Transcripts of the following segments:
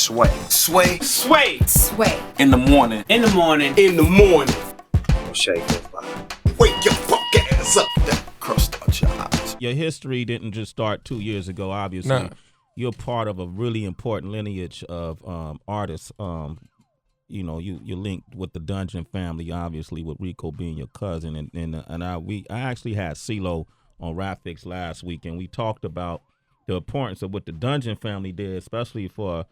Sway. Sway. Sway. Sway. In the morning. In the morning. In the morning. Shake it, body. Wake your fuck ass up. That crust out your eyes. Your history didn't just start 2 years ago, obviously. Nah. You're part of a really important lineage of artists. You know, you're linked with the Dungeon family, obviously, with Rico being your cousin. And I actually had CeeLo on Rapfix last week, and we talked about the importance of what the Dungeon family did, especially for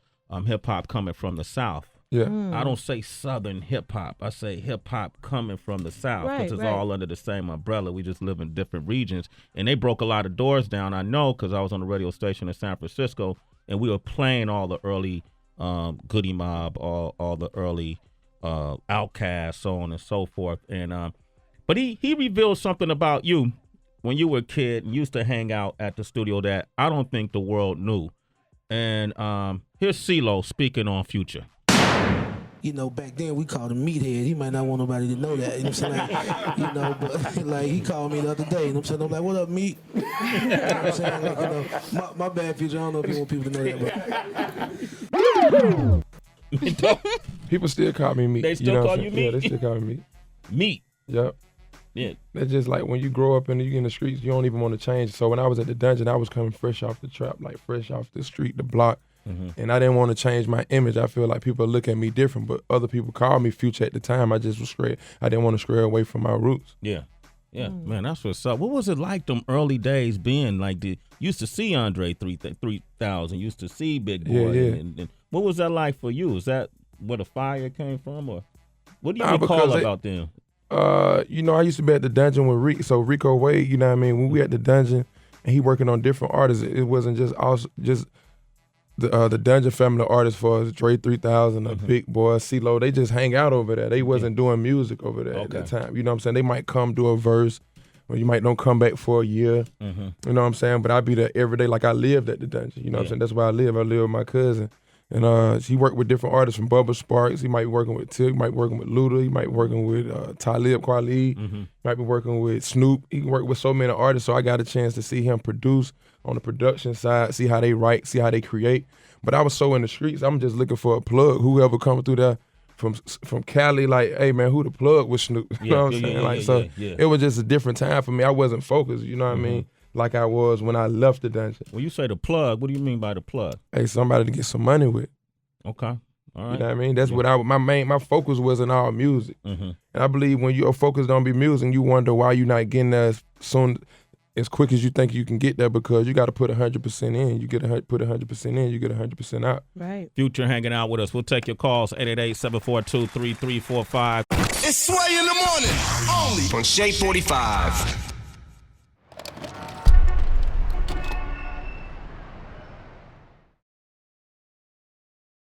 hip-hop coming from the South. Yeah. I don't say Southern hip-hop. I say hip-hop coming from the South, because it's all under the same umbrella. We just live in different regions. And they broke a lot of doors down, I know, because I was on the radio station in San Francisco, and we were playing all the early Goody Mob, all the early Outkast, so on and so forth. And but he revealed something about you when you were a kid and used to hang out at the studio that I don't think the world knew. And here's CeeLo speaking on Future. You know, back then we called him Meathead. He might not want nobody to know that. You know what I'm saying? Like, you know, but like he called me the other day. You know what I'm saying? I'm like, what up, Meat? You know what I'm saying? Like, you know, my bad, Future. I don't know if you want people to know that, but People still call me Meat. They still call you Meat? Yeah, they still call me Meat. Meat. Yep. Yeah. That's just like when you grow up and you get in the streets, you don't even want to change. So when I was at the Dungeon, I was coming fresh off the trap, like fresh off the street, the block. And I didn't want to change my image. I feel like people look at me different, but other people called me Future at the time. I just was straight. I didn't want to stray away from my roots. Yeah. Yeah, man, that's what's up. What was it like them early days being like used to see Andre 3000, used to see Big Boy. Yeah. And what was that like for you? Is that where the fire came from, or what do you recall about them? You know, I used to be at the Dungeon with Rico Wade, you know what I mean? When we at the Dungeon and he working on different artists, it wasn't just the Dungeon family artists for us, Dre 3000, Big Boy, CeeLo, they just hang out over there. They wasn't doing music over there at that time. You know what I'm saying? They might come do a verse, or you might don't come back for a year. You know what I'm saying? But I be there every day like I lived at the Dungeon. You know what I'm saying? That's where I live. I live with my cousin. And he worked with different artists from Bubba Sparks. He might be working with Tick, might be working with Luda, he might be working with Talib Kweli, might be working with Snoop. He worked with so many artists, so I got a chance to see him produce on the production side, see how they write, see how they create. But I was so in the streets, I'm just looking for a plug. Whoever coming through there from Cali, like, hey man, who the plug with Snoop? You know what I'm saying? It was just a different time for me. I wasn't focused, you know what I mean? Like I was when I left the Dungeon. When you say the plug, what do you mean by the plug? Hey, somebody to get some money with. Okay. All right. You know what I mean? That's what my focus wasn't all music. And I believe when your focus don't be music, you wonder why you not getting there as quick as you think you can get there, because you got to put 100% in. You put 100% in, you get 100% out. Right. Future hanging out with us. We'll take your calls, 888-742-3345. It's Sway in the morning, only on Shade 45.